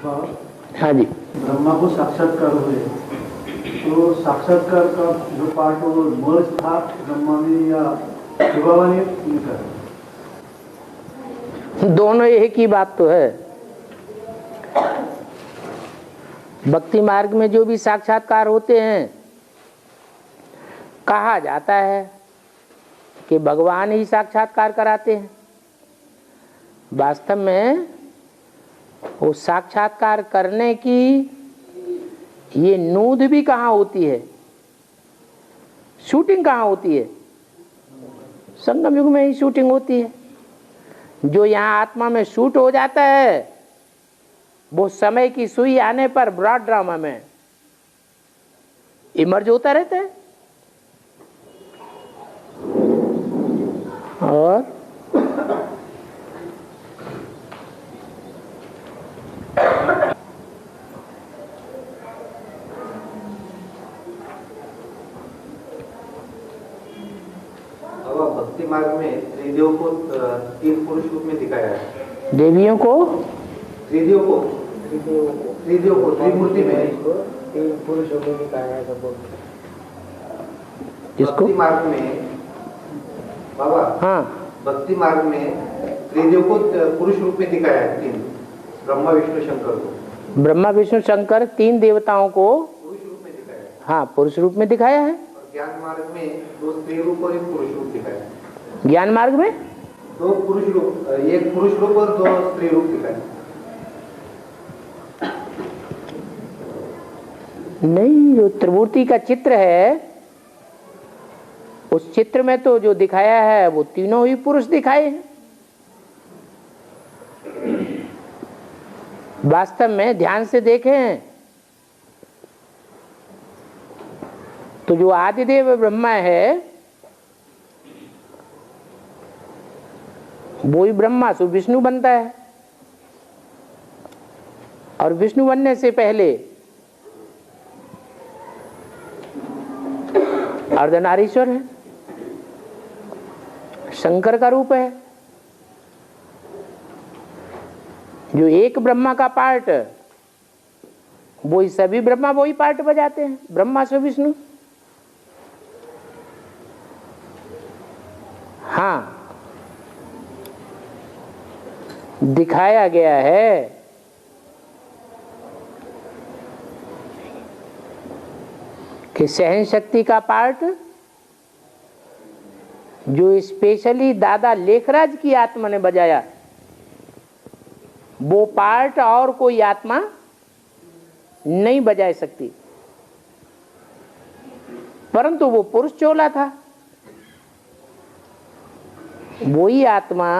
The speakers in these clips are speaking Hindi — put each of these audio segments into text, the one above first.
हाँ जी, ब्रह्मा को साक्षात्कार हुए तो साक्षात्कार का जो पार्ट वो मर्ज था ब्रह्मा में या शिवा ने उनका दोनों एक ही बात तो है। भक्ति मार्ग में जो भी साक्षात्कार होते हैं, कहा जाता है कि भगवान ही साक्षात्कार कराते हैं। वास्तव में वो साक्षात्कार करने की ये नूद भी कहाँ होती है, शूटिंग कहाँ होती है? संगम युग में ही शूटिंग होती है। जो यहाँ आत्मा में शूट हो जाता है वो समय की सुई आने पर ब्रॉड ड्रामा में इमर्ज होता रहता है। और भक्ति मार्ग में त्रिदेव को 3 पुरुष रूप में दिखाया है। देवियों को त्रिदेव को त्रिमूर्ति में 3 पुरुष रूप में दिखाया है सबको। जिसको भक्ति मार्ग में बाबा, हाँ, भक्ति मार्ग में त्रिदेव को पुरुष रूप में दिखाया है। 3 ब्रह्मा विष्णु शंकर को, ब्रह्मा विष्णु शंकर 3 देवताओं को पुरुष रूप में दिखाया है। हाँ पुरुष रूप में दिखाया है। और ज्ञान मार्ग में 2 स्त्री रूप और 1 पुरुष रूप दिखाया है। ज्ञान मार्ग में 2 पुरुष रूप, 1 पुरुष रूप और 2 स्त्री रूप दिखाया है। नहीं, जो त्रिमूर्ति का चित्र है उस चित्र में तो जो दिखाया है वो तीनों ही पुरुष दिखाए हैं। वास्तव में ध्यान से देखें तो जो आदिदेव ब्रह्मा है वो ही ब्रह्मा से विष्णु बनता है। और विष्णु बनने से पहले अर्धनारीश्वर है, शंकर का रूप है। जो एक ब्रह्मा का पार्ट वो ही सभी ब्रह्मा वो ही पार्ट बजाते हैं, ब्रह्मा से विष्णु। हाँ, दिखाया गया है कि सहन शक्ति का पार्ट जो स्पेशली दादा लेखराज की आत्मा ने बजाया, वो पार्ट और कोई आत्मा नहीं बजा सकती। परंतु वो पुरुष चोला था। वही आत्मा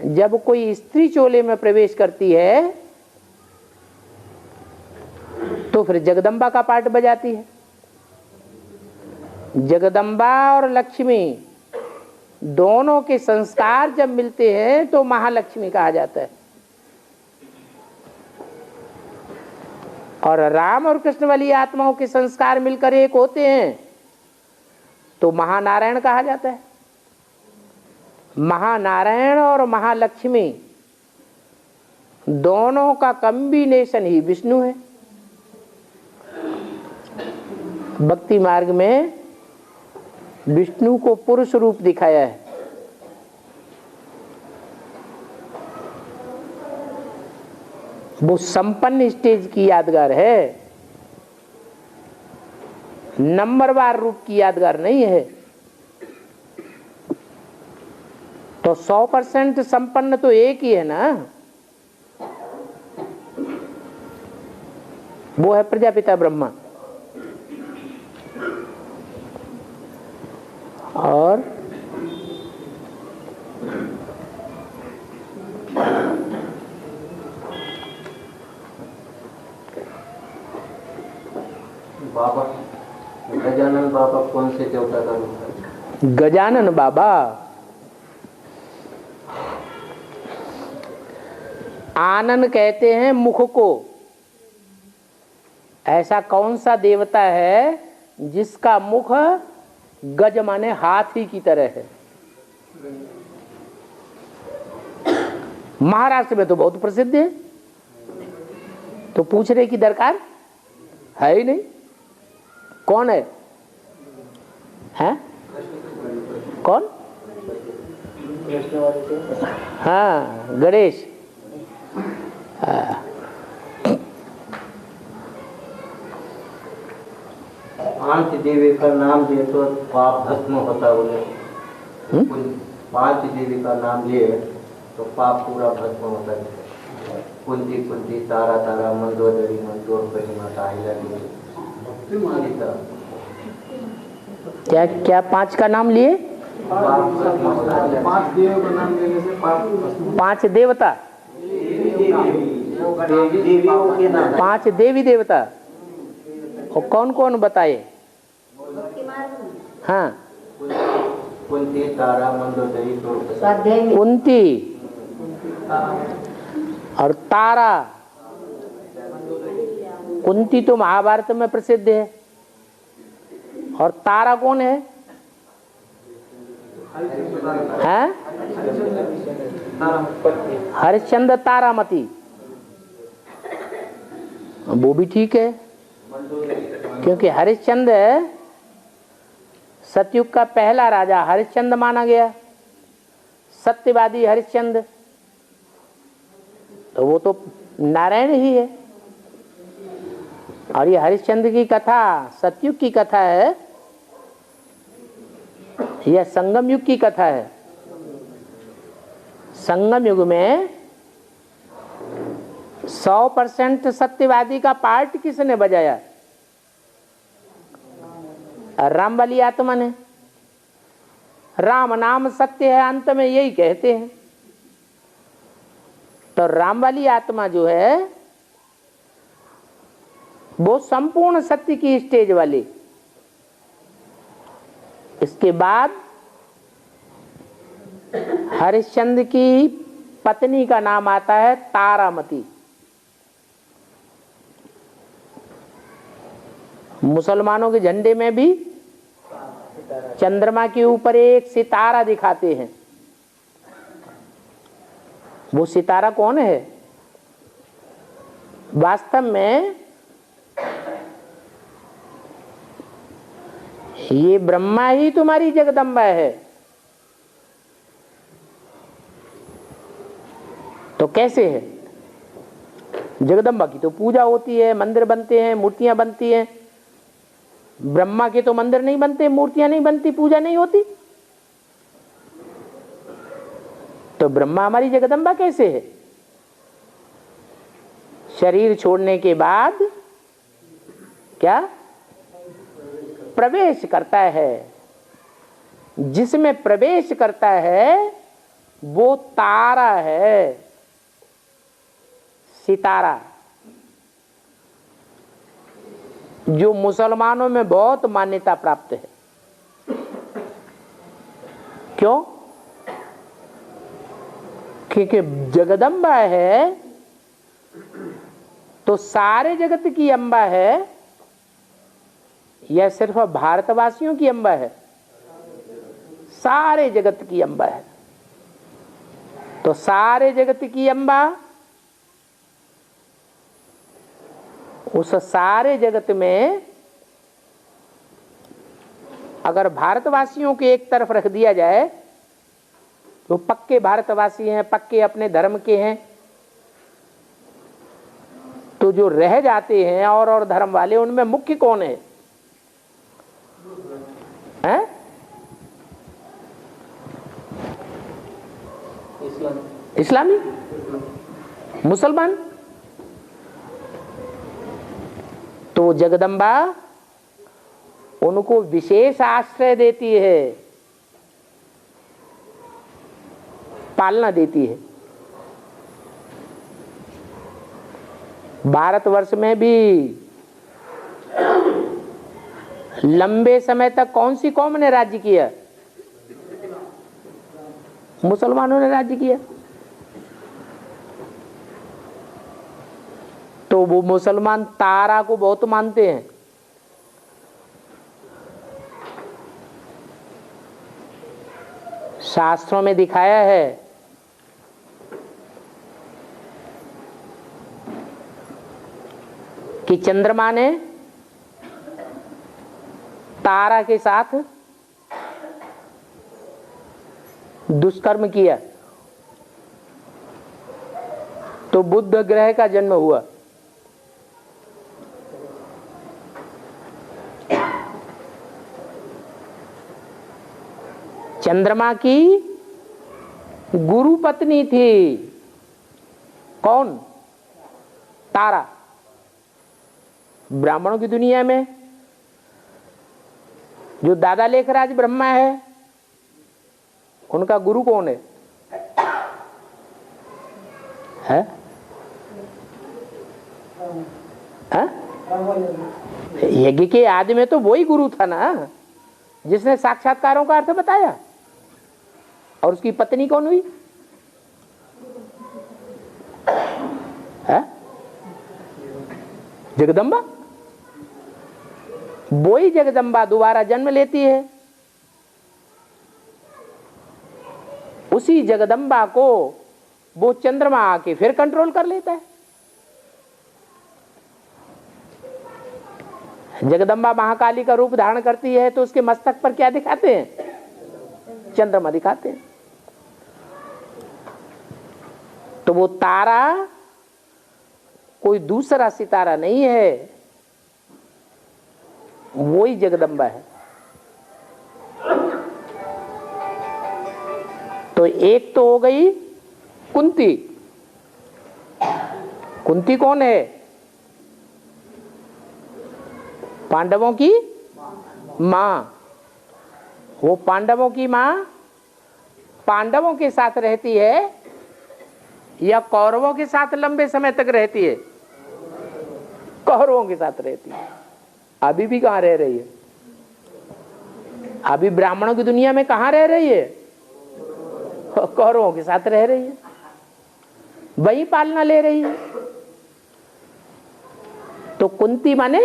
जब कोई स्त्री चोले में प्रवेश करती है तो फिर जगदम्बा का पार्ट बजाती है। जगदम्बा और लक्ष्मी दोनों के संस्कार जब मिलते हैं तो महालक्ष्मी कहा जाता है। और राम और कृष्ण वाली आत्माओं के संस्कार मिलकर एक होते हैं तो महानारायण कहा जाता है। महानारायण और महालक्ष्मी दोनों का कॉम्बिनेशन ही विष्णु है। भक्ति मार्ग में विष्णु को पुरुष रूप दिखाया है। वो संपन्न स्टेज की यादगार है, नंबरवार रूप की यादगार नहीं है। तो 100% संपन्न तो एक ही है ना, वो है प्रजापिता ब्रह्मा। और बाबा, गजानन बाबा कौन से देवता का रूप है? गजानन बाबा आनन कहते हैं मुख को। ऐसा कौन सा देवता है जिसका मुख गज माने हाथी की तरह है? महाराष्ट्र में तो बहुत प्रसिद्ध है। तो पूछने की दरकार है ही नहीं। कौन है? हैं? कौन? हाँ, गणेश। पांच देवी का नाम लिए तो पाप भस्म होता बोले। 5 देवी का नाम लिए तो पाप पूरा भस्म होता है। कुंती कुंती, तारा तारा, मंदोदरी मंदोर, महिमा ताहिला देवी। क्या क्या 5 का नाम लिए? 5 देवों का नाम लेने से पाप 5 देवता, 5 देवी देवता। और कौन कौन बताए? हाँ, कुंती, तारा, मंदोदरी, कुंती और तारा। कुंती तो महाभारत में प्रसिद्ध है। और तारा कौन है? हैं? हरिश्चंद्र तारामती। वो भी ठीक है, क्योंकि हरिश्चंद्र सतयुग का पहला राजा हरिश्चंद्र माना गया, सत्यवादी हरिश्चंद्र। तो वो तो नारायण ही है। और ये हरिश्चंद्र की कथा सतयुग की कथा है या संगम युग की कथा है? संगम युग में 100% सत्यवादी का पार्ट किसने बजाया? राम वाली आत्मा ने। राम नाम सत्य है, अंत में यही कहते हैं। तो राम वाली आत्मा जो है वो संपूर्ण सत्य की स्टेज वाली। इसके बाद हरिश्चंद्र की पत्नी का नाम आता है तारामती। मुसलमानों के झंडे में भी चंद्रमा के ऊपर एक सितारा दिखाते हैं। वो सितारा कौन है? वास्तव में ये ब्रह्मा ही तुम्हारी जगदम्बा है। तो कैसे है? जगदम्बा की तो पूजा होती है, मंदिर बनते हैं, मूर्तियां बनती हैं। ब्रह्मा के तो मंदिर नहीं बनते, मूर्तियां नहीं बनती, पूजा नहीं होती। तो ब्रह्मा हमारी जगदम्बा कैसे है? शरीर छोड़ने के बाद क्या प्रवेश करता है? जिसमें प्रवेश करता है वो तारा है, सितारा, जो मुसलमानों में बहुत मान्यता प्राप्त है। क्यों? क्योंकि जगदम्बा है तो सारे जगत की अम्बा है या सिर्फ भारतवासियों की अम्बा है? सारे जगत की अम्बा है। तो सारे जगत की अम्बा, उस सारे जगत में अगर भारतवासियों के एक तरफ रख दिया जाए तो पक्के भारतवासी हैं, पक्के अपने धर्म के हैं, तो जो रह जाते हैं और धर्म वाले, उनमें मुख्य कौन है? हैं? इस्लामी, मुसलमान। तो जगदम्बा उनको विशेष आश्रय देती है, पालना देती है। भारतवर्ष में भी लंबे समय तक कौन सी कौम ने राज्य किया? मुसलमानों ने राज्य किया। तो वो मुसलमान तारा को बहुत मानते हैं। शास्त्रों में दिखाया है कि चंद्रमा ने तारा के साथ दुष्कर्म किया तो बुध ग्रह का जन्म हुआ। चंद्रमा की गुरु पत्नी थी कौन? तारा। ब्राह्मणों की दुनिया में जो दादा लेखराज ब्रह्मा है उनका गुरु कौन है? है? यज्ञ के आदि में तो वही गुरु था ना जिसने साक्षात्कारों का अर्थ बताया। और उसकी पत्नी कौन हुई? है? जगदम्बा। वही जगदम्बा दोबारा जन्म लेती है। उसी जगदम्बा को वो चंद्रमा आके फिर कंट्रोल कर लेता है। जगदम्बा महाकाली का रूप धारण करती है तो उसके मस्तक पर क्या दिखाते हैं? चंद्रमा दिखाते हैं। तो वो तारा कोई दूसरा सितारा नहीं है, वही जगदम्बा है। तो एक तो हो गई कुंती। कुंती कौन है? पांडवों की मां। वो पांडवों की मां पांडवों के साथ रहती है या कौरवों के साथ लंबे समय तक रहती है? कौरवों के साथ रहती है। अभी भी कहां रह रही है? अभी ब्राह्मणों की दुनिया में कहां रह रही है? कौरवों के साथ रह रही है, वही पालना ले रही है। तो कुंती माने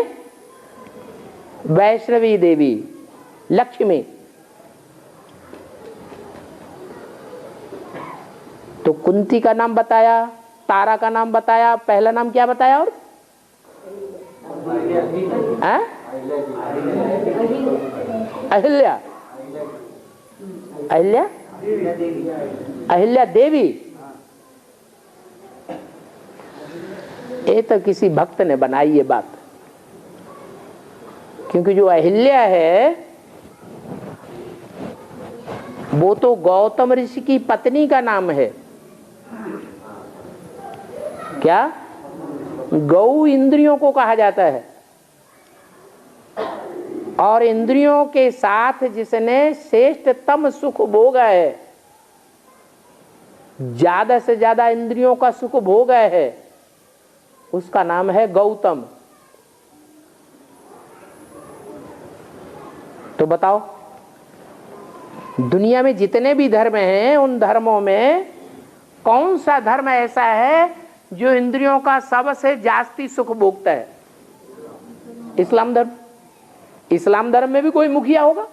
वैष्णवी देवी, लक्ष्मी। तो कुंती का नाम बताया, तारा का नाम बताया, पहला नाम क्या बताया? और अहिल्या। अहिल्या अहिल्या देवी। ये तो किसी भक्त ने बनाई ये बात, क्योंकि जो अहिल्या है वो तो गौतम ऋषि की पत्नी का नाम है। क्या? गौ इंद्रियों को कहा जाता है, और इंद्रियों के साथ जिसने श्रेष्ठतम सुख भोगा है, ज्यादा से ज्यादा इंद्रियों का सुख भोगा है, उसका नाम है गौतम। तो बताओ, दुनिया में जितने भी धर्म हैं उन धर्मों में कौन सा धर्म ऐसा है जो इंद्रियों का सबसे जास्ती सुख भोगता है? इस्लाम धर्म। इस्लाम धर्म में भी कोई मुखिया होगा?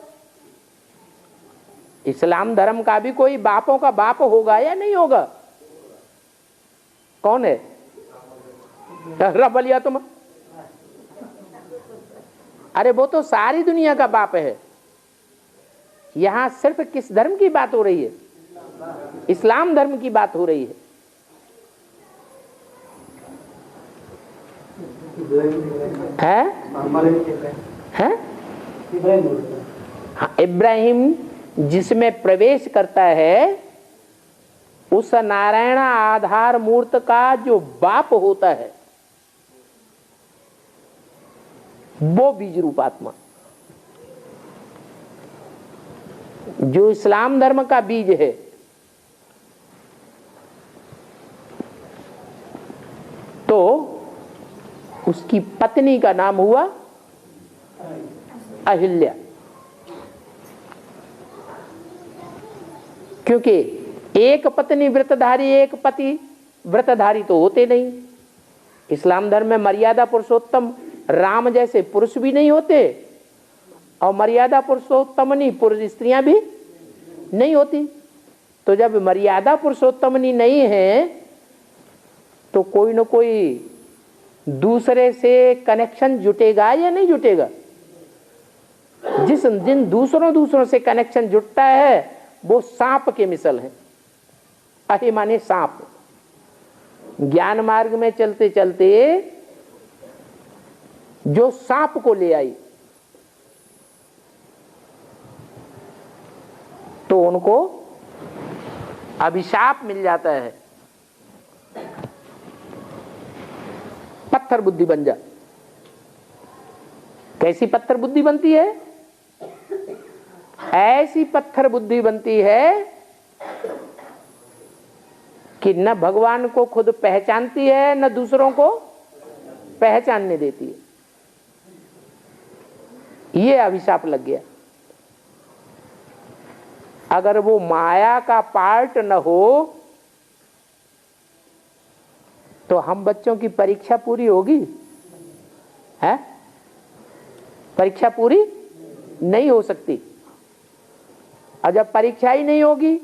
इस्लाम धर्म का भी कोई बापों का बाप होगा या नहीं होगा? कौन है? रब लिया तुम। अरे वो तो सारी दुनिया का बाप है। यहां सिर्फ किस धर्म की बात हो रही है? इस्लाम धर्म की बात हो रही है। है? हाँ, इब्राहिम जिसमें प्रवेश करता है उस नारायण आधार मूर्त का जो बाप होता है वो बीज रूप आत्मा, जो इस्लाम धर्म का बीज है, तो उसकी पत्नी का नाम हुआ अहिल्या। क्योंकि एक पत्नी व्रतधारी एक पति व्रतधारी तो होते नहीं। इस्लाम धर्म में मर्यादा पुरुषोत्तम राम जैसे पुरुष भी नहीं होते, और मर्यादा पुरुषोत्तमनी पुरुष स्त्रियां भी नहीं होती। तो जब मर्यादा पुरुषोत्तमनी नहीं है तो कोई न कोई दूसरे से कनेक्शन जुटेगा या नहीं जुटेगा? जिन दूसरों से कनेक्शन जुटता है वो सांप के मिसल है। अहि माने सांप। ज्ञान मार्ग में चलते चलते जो सांप को ले आई तो उनको अभिशाप मिल जाता है, पत्थर बुद्धि बन जा। कैसी पत्थर बुद्धि बनती है? ऐसी पत्थर बुद्धि बनती है कि न भगवान को खुद पहचानती है न दूसरों को पहचानने देती है। ये अभिशाप लग गया। अगर वो माया का पार्ट न हो तो हम बच्चों की परीक्षा पूरी होगी? है? परीक्षा पूरी नहीं हो सकती। और जब परीक्षा ही नहीं होगी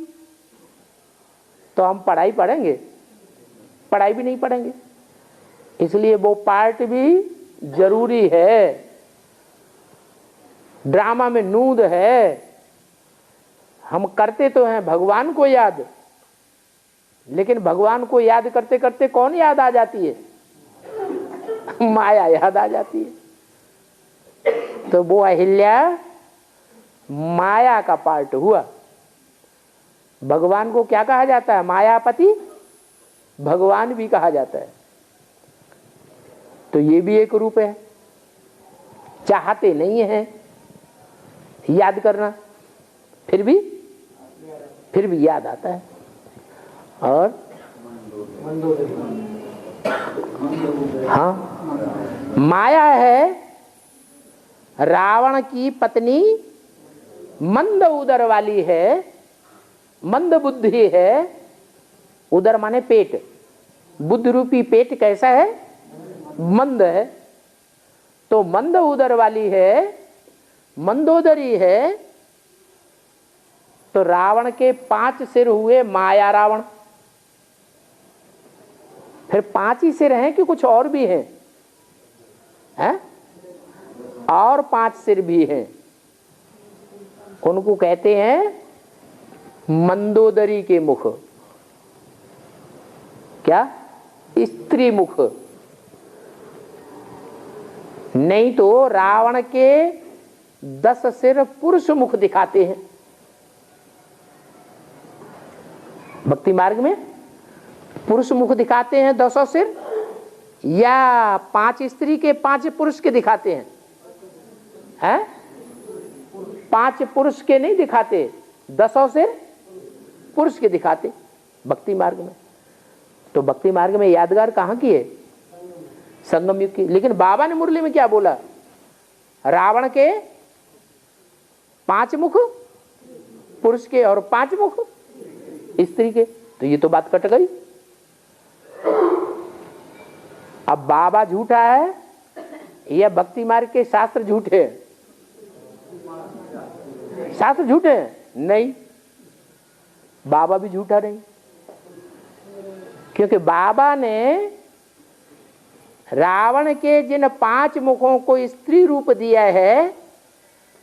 तो हम पढ़ाई पढ़ेंगे? पढ़ाई भी नहीं पढ़ेंगे। इसलिए वो पार्ट भी जरूरी है। ड्रामा में नूंद है। हम करते तो हैं भगवान को याद, लेकिन भगवान को याद करते करते कौन याद आ जाती है? माया याद आ जाती है। तो वो अहिल्या माया का पार्ट हुआ। भगवान को क्या कहा जाता है? मायापति भगवान भी कहा जाता है। तो ये भी एक रूप है। चाहते नहीं है याद करना, फिर भी याद आता है। और हाँ, माया है रावण की पत्नी, मंद उदर वाली है, मंद बुद्धि है। उदर माने पेट, बुद्धि रूपी पेट कैसा है? मंद है। तो मंद उदर वाली है, मंदोदरी है। तो रावण के 5 सिर हुए माया रावण। फिर 5 ही सिर हैं कि कुछ और भी हैं? हैं? और 5 सिर भी हैं। उनको कहते हैं मंदोदरी के मुख। क्या? स्त्री मुख। नहीं तो रावण के 10 सिर पुरुष मुख दिखाते हैं। भक्ति मार्ग में पुरुष मुख दिखाते हैं 10 सिर, या 5 स्त्री के 5 पुरुष के दिखाते हैं? हैं? 5 पुरुष के नहीं दिखाते, 10 सिर पुरुष के दिखाते भक्ति मार्ग में। तो भक्ति मार्ग में यादगार कहाँ की है? संगम युग की। लेकिन बाबा ने मुरली में क्या बोला? रावण के 5 मुख पुरुष के और 5 मुख स्त्री के। तो ये तो बात कट गई। अब बाबा झूठा है या भक्ति मार्ग के शास्त्र झूठे हैं? शास्त्र झूठे हैं? नहीं, बाबा भी झूठा नहीं। क्योंकि बाबा ने रावण के जिन 5 मुखों को स्त्री रूप दिया है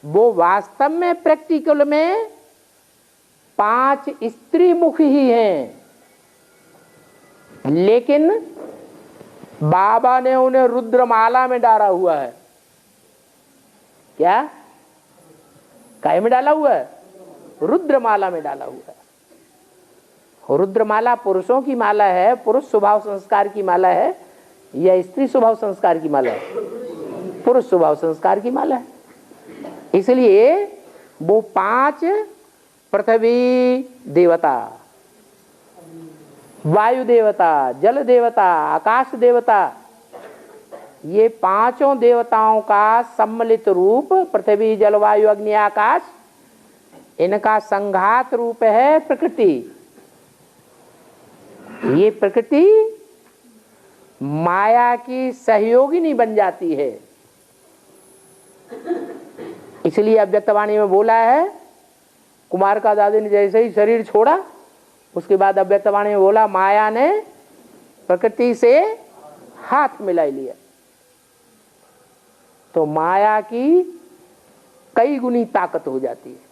वो वास्तव में प्रैक्टिकल में 5 स्त्री मुख ही हैं, लेकिन बाबा ने उन्हें रुद्रमाला में डाला हुआ है। क्या? काय में डाला हुआ है? रुद्रमाला में डाला हुआ है। रुद्रमाला पुरुषों की माला है, पुरुष स्वभाव संस्कार की माला है, या स्त्री स्वभाव संस्कार की माला है? पुरुष स्वभाव संस्कार की माला है। इसलिए वो 5 पृथ्वी देवता, वायु देवता, जल देवता, आकाश देवता, ये 5 देवताओं का सम्मिलित रूप पृथ्वी जल वायु अग्नि आकाश, इनका संघात रूप है प्रकृति। ये प्रकृति माया की सहयोगिनी बन जाती है। इसलिए अव्यक्तवाणी में बोला है, कुमार का दादी ने जैसे ही शरीर छोड़ा उसके बाद अव्यक्तवाणी में बोला माया ने प्रकृति से हाथ मिलाई लिया। तो माया की कई गुनी ताकत हो जाती है।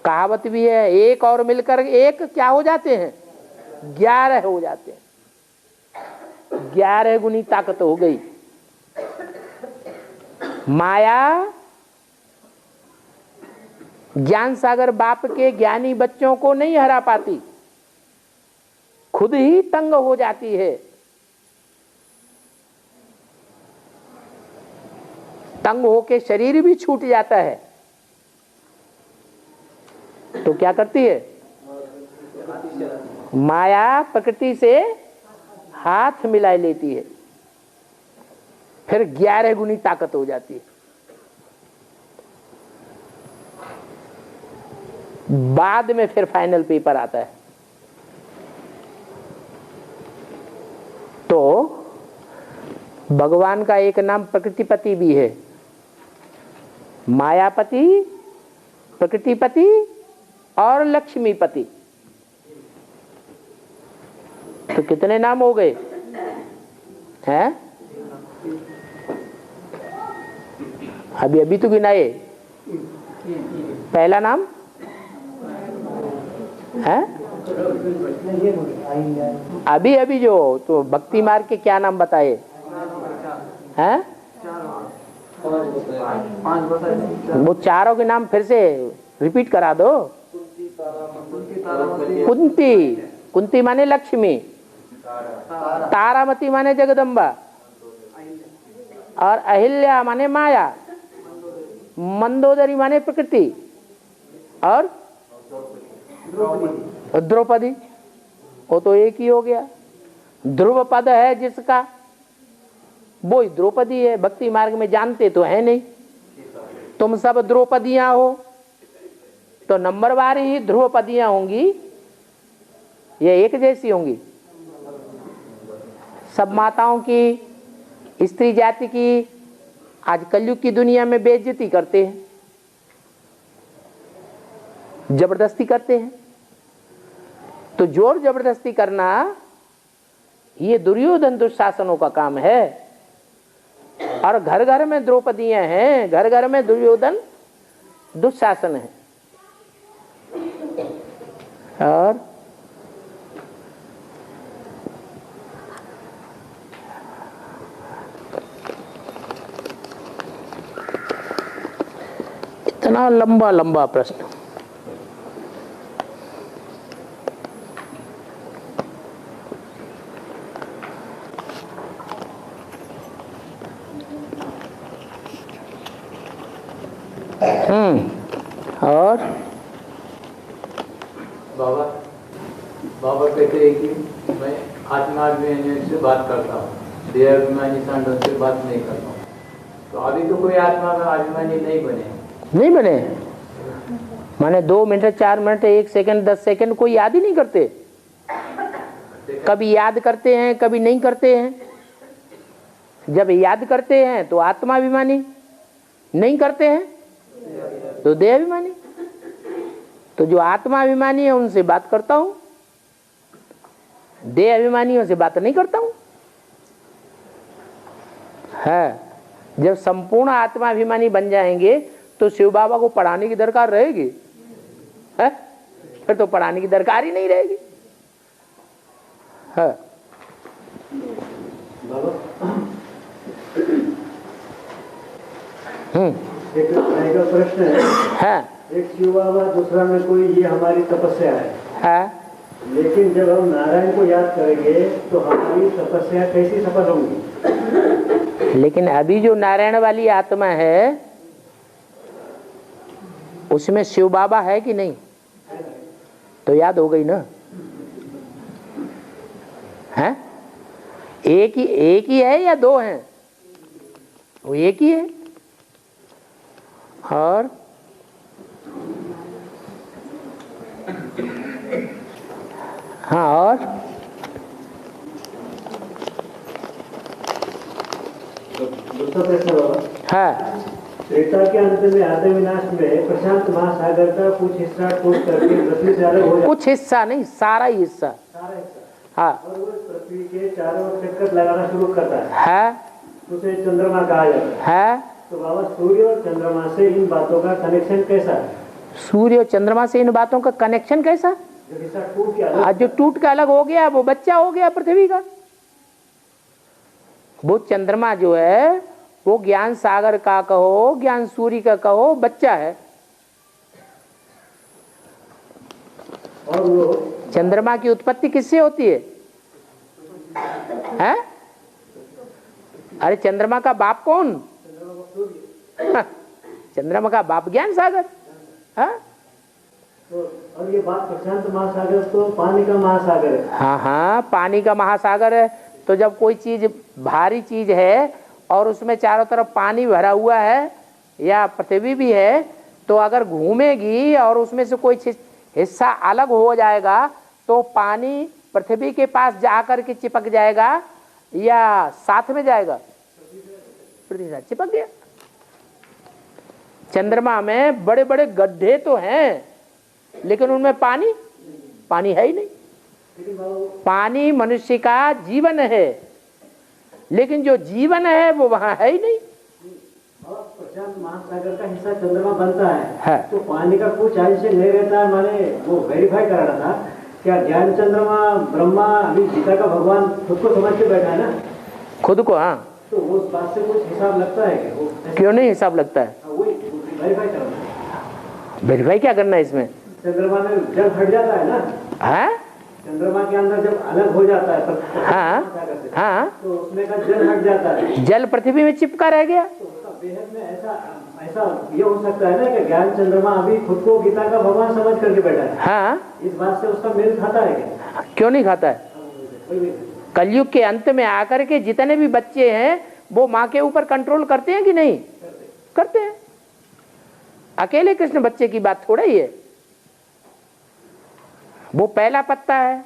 कहावत भी है, एक और मिलकर एक क्या हो जाते हैं, 11 हो जाते हैं। 11 गुनी ताकत हो गई। माया ज्ञान सागर बाप के ज्ञानी बच्चों को नहीं हरा पाती, खुद ही तंग हो जाती है। तंग होके शरीर भी छूट जाता है तो क्या करती है, माया प्रकृति से हाथ मिला लेती है, फिर 11 गुनी ताकत हो जाती है। बाद में फिर फाइनल पेपर आता है। तो भगवान का एक नाम प्रकृतिपति भी है, मायापति, प्रकृतिपति और लक्ष्मीपति। तो कितने नाम हो गए हैं? अभी अभी तो गिनाए। पहला नाम है अभी अभी जो तो भक्ति मार्ग के क्या नाम बताए हैं? वो चारों के नाम फिर से रिपीट करा दो। कुंती, कुंती माने लक्ष्मी, तारामती माने जगदम्बा, और अहिल्या माने माया, मंदोदरी माने प्रकृति, और द्रौपदी। वो तो एक ही हो गया। ध्रुव पद है जिसका, वो ही द्रौपदी है। भक्ति मार्ग में जानते तो है नहीं। तुम सब द्रौपदियां हो तो नंबरवार ही ध्रुवपदियां होंगी, ये एक जैसी होंगी। सब माताओं की, स्त्री जाति की आज कलयुग की दुनिया में बेइज्जती करते हैं, जबरदस्ती करते हैं। तो जोर जबरदस्ती करना ये दुर्योधन दुशासनों का काम है। और घर घर में द्रौपदियां हैं, घर घर में दुर्योधन दुशासन है। और इतना लंबा लंबा प्रश्न। और बाबा कहते हैं कि मैं आत्माभिमानी से बात करता हूँ, देहाभिमानी सांडों से बात नहीं करता हूँ। तो अभी तो कोई आत्माभिमानी नहीं बने माने 2 मिनट, 4 मिनट, 1 सेकंड, 10 सेकंड कोई याद ही नहीं करते। कभी याद करते हैं, कभी नहीं करते हैं। जब याद करते हैं तो आत्माभिमानी, नहीं करते हैं तो देहाभिमानी। तो जो आत्माभिमानी है उनसे बात करता हूं, देह अभिमानियों से बात नहीं करता हूं। है, जब संपूर्ण आत्माभिमानी बन जाएंगे तो शिव बाबा को पढ़ाने की दरकार रहेगी? है, फिर तो पढ़ाने की दरकार ही नहीं रहेगी। है एक प्रश्न है। एक शिव बाबा, दूसरा में कोई, ये हमारी तपस्या है। लेकिन जब हम नारायण को याद करेंगे तो हमारी तपस्या कैसी सफल होंगी? लेकिन अभी जो नारायण वाली आत्मा है उसमें शिव बाबा है कि नहीं? तो याद हो गई ना। है, एक ही है या 2 हैं? वो एक ही है। और हाँ, और दूसरा प्रश्न बाबा। हाँ, त्रेता के अंत में आदि विनाश में प्रशांत महासागर का कुछ हिस्सा टूट करके पृथ्वी से अलग हो जाता है। कुछ हिस्सा नहीं, सारा ही हिस्सा। सारा हिस्सा। हाँ, और वो पृथ्वी के चारों ओर चक्कर लगाना शुरू करता है, उसे चंद्रमा कहा जाता है। तो बाबा सूर्य और चंद्रमा से इन बातों का कनेक्शन कैसा है? सूर्य और चंद्रमा से इन बातों का कनेक्शन कैसा? आज जो टूट के अलग हो गया वो बच्चा हो गया पृथ्वी का। वो चंद्रमा जो है वो ज्ञान सागर का कहो, ज्ञान सूर्य का कहो, बच्चा है। और वो चंद्रमा की उत्पत्ति किससे होती है? हैं? अरे चंद्रमा का बाप कौन? चंद्रमा का बाप ज्ञान सागर। हाँ? तो और ये बात प्रशांत महासागर तो पानी का महासागर है। हाँ हाँ, पानी का महासागर है। तो जब कोई चीज भारी चीज है और उसमें चारों तरफ पानी भरा हुआ है या पृथ्वी भी है, तो अगर घूमेगी और उसमें से कोई हिस्सा अलग हो जाएगा तो पानी पृथ्वी के पास जाकर के चिपक जाएगा या साथ में जाएगा? पृथ्वी से चिपक गया। चंद्रमा में बड़े बड़े गड्ढे तो हैं लेकिन उनमें पानी है ही नहीं। पानी मनुष्य का जीवन है लेकिन जो जीवन है वो वहां है ही नहीं। और प्रशांत महासागर का हिस्सा चंद्रमा बनता है। तो पानी का कुछ अंश नहीं रहता है। मैंने वो वेरीफाई कराना था, क्या ज्ञान चंद्रमा ब्रह्मा अभी गीता का भगवान खुद को समझ के बैठा है ना? खुद को? हाँ। तो उस बात से कुछ हिसाब लगता है क्या? वो क्यों नहीं हिसाब लगता है? वही वेरीफाई करना। वेरीफाई क्या करना है इसमें? चंद्रमा में जल हट जाता है ना? हाँ? चंद्रमा के अंदर जब अलग हो जाता है हाँ, तो उसमें का जल हट जाता है। जल पृथ्वी में चिपका रह गया। तो उसका बेहद में ऐसा ये हो सकता है ना कि ज्ञान चंद्रमा अभी खुद को गीता का भगवान समझ करके बैठा है। हाँ, इस बात से उसका मेल खाता है क्या? क्यों नहीं खाता है? कलयुग के अंत में आकर के जितने भी बच्चे हैं वो माँ के ऊपर कंट्रोल करते हैं कि नहीं करते हैं? अकेले कृष्ण बच्चे की बात थोड़ा ही है। वो पहला पत्ता है।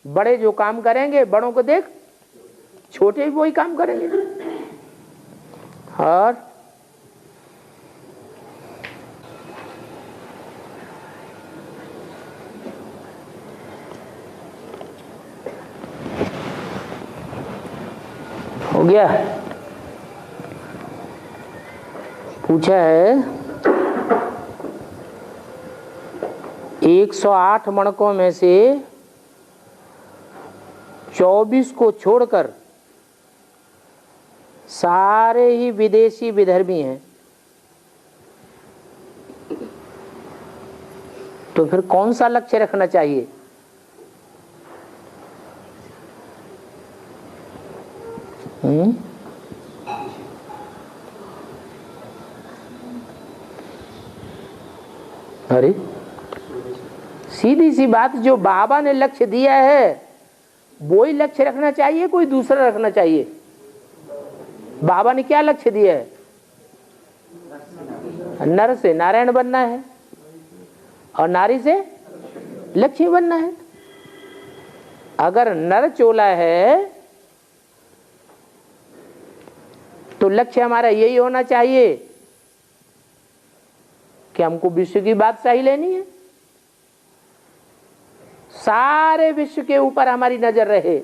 बड़े जो काम करेंगे बड़ों को देख, छोटे भी वही काम करेंगे। और हो गया। पूछा है 108 मणकों में से 24 को छोड़कर सारे ही विदेशी विधर्मी हैं, तो फिर कौन सा लक्ष्य रखना चाहिए? अरे सीधी सी बात, जो बाबा ने लक्ष्य दिया है वो ही लक्ष्य रखना चाहिए, कोई दूसरा रखना चाहिए? बाबा ने क्या लक्ष्य दिया है? नर से नारायण बनना है और नारी से लक्ष्मी बनना है। अगर नर चोला है तो लक्ष्य हमारा यही होना चाहिए कि हमको विश्व की बादशाही लेनी है, सारे विश्व के ऊपर हमारी नजर रहे।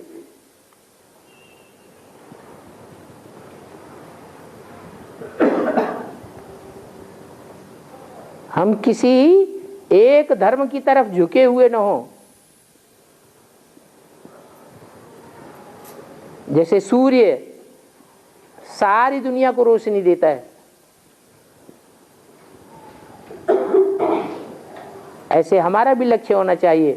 हम किसी एक धर्म की तरफ झुके हुए न हो। जैसे सूर्य सारी दुनिया को रोशनी देता है, ऐसे हमारा भी लक्ष्य होना चाहिए।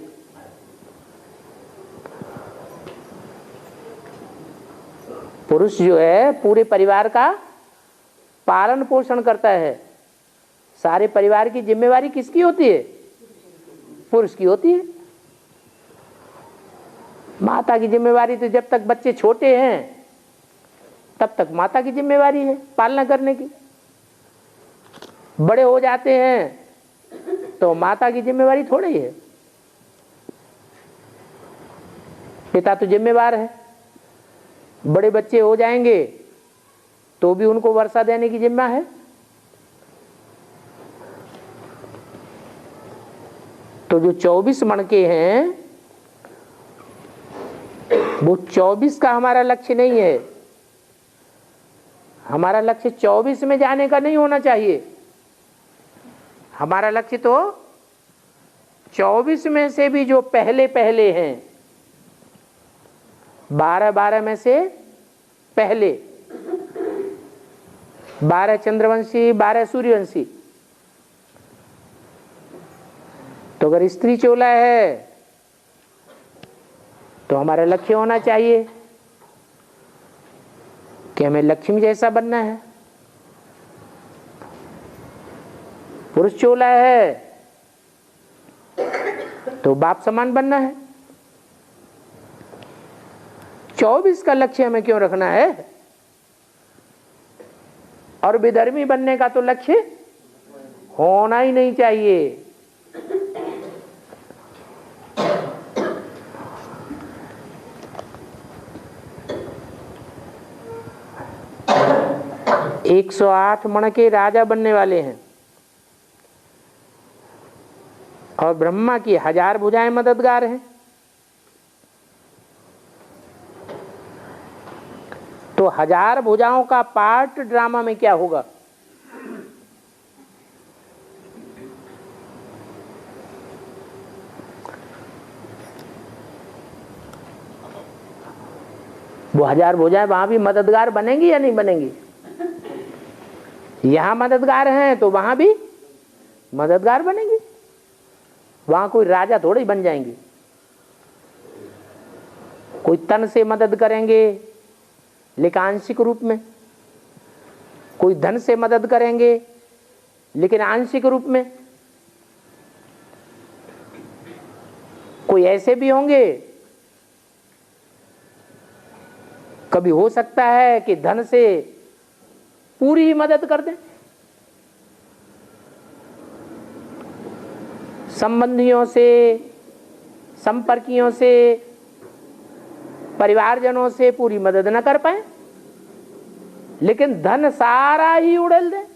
पुरुष जो है पूरे परिवार का पालन पोषण करता है। सारे परिवार की जिम्मेवारी किसकी होती है? पुरुष की होती है। माता की जिम्मेवारी तो जब तक बच्चे छोटे हैं तब तक माता की जिम्मेवारी है पालना करने की। बड़े हो जाते हैं तो माता की जिम्मेवारी थोड़ी ही है, पिता तो जिम्मेवार है। बड़े बच्चे हो जाएंगे तो भी उनको वर्षा देने की जिम्मा है। तो जो 24 मणके हैं वो 24 का हमारा लक्ष्य नहीं है। हमारा लक्ष्य 24 में जाने का नहीं होना चाहिए। हमारा लक्ष्य तो 24 में से भी जो पहले पहले हैं, 12 में से पहले, 12 चंद्रवंशी 12 सूर्यवंशी। तो अगर स्त्री चोला है तो हमारा लक्ष्य होना चाहिए कि हमें लक्ष्मी जैसा बनना है। पुरुष चोला है तो बाप समान बनना है। 24 का लक्ष्य हमें क्यों रखना है? और विधर्मी बनने का तो लक्ष्य होना ही नहीं चाहिए। एक 108 मण के राजा बनने वाले हैं और ब्रह्मा की 1000 भुजाएं मददगार हैं। तो 1000 भुजाओं का पार्ट ड्रामा में क्या होगा? वो 1000 भुजाएं वहां भी मददगार बनेंगी या नहीं बनेंगी? यहां मददगार हैं तो वहां भी मददगार बनेंगी। वहां कोई राजा थोड़े ही बन जाएंगे। कोई तन से मदद करेंगे लेकिन आंशिक रूप में, कोई धन से मदद करेंगे लेकिन आंशिक रूप में, कोई ऐसे भी होंगे, कभी हो सकता है कि धन से पूरी ही मदद कर दें। संबंधियों से, संपर्कियों से, परिवारजनों से पूरी मदद न कर पाए लेकिन धन सारा ही उड़ेल दे।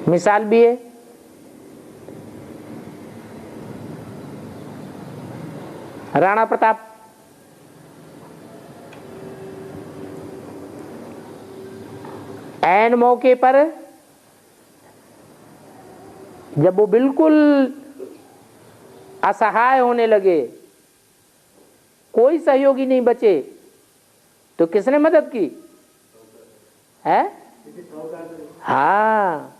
मिसाल भी है, राणा प्रताप। ऐन मौके पर जब वो बिल्कुल असहाय होने लगे, कोई सहयोगी नहीं बचे, तो किसने मदद की है? हाँ,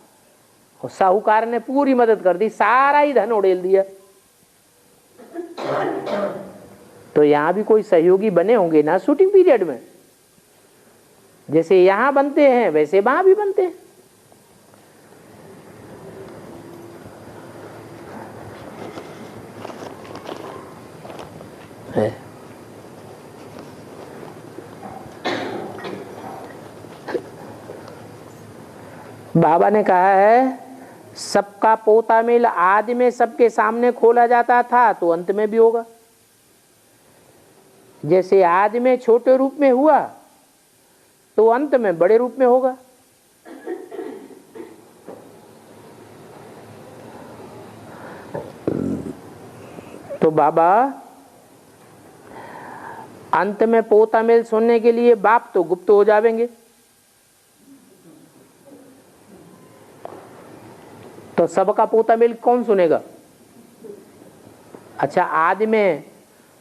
साहूकार ने पूरी मदद कर दी, सारा ही धन उड़ेल दिया। तो यहां भी कोई सहयोगी बने होंगे ना शूटिंग पीरियड में। जैसे यहां बनते हैं वैसे वहां भी बनते हैं। बाबा ने कहा है सबका पोता मिल आदि में सबके सामने खोला जाता था तो अंत में भी होगा। जैसे आदि में छोटे रूप में हुआ तो अंत में बड़े रूप में होगा। तो बाबा अंत में पोता मेल सुनने के लिए बाप तो गुप्त हो जावेंगे। तो सबका पोता मेल कौन सुनेगा? अच्छा, आदि में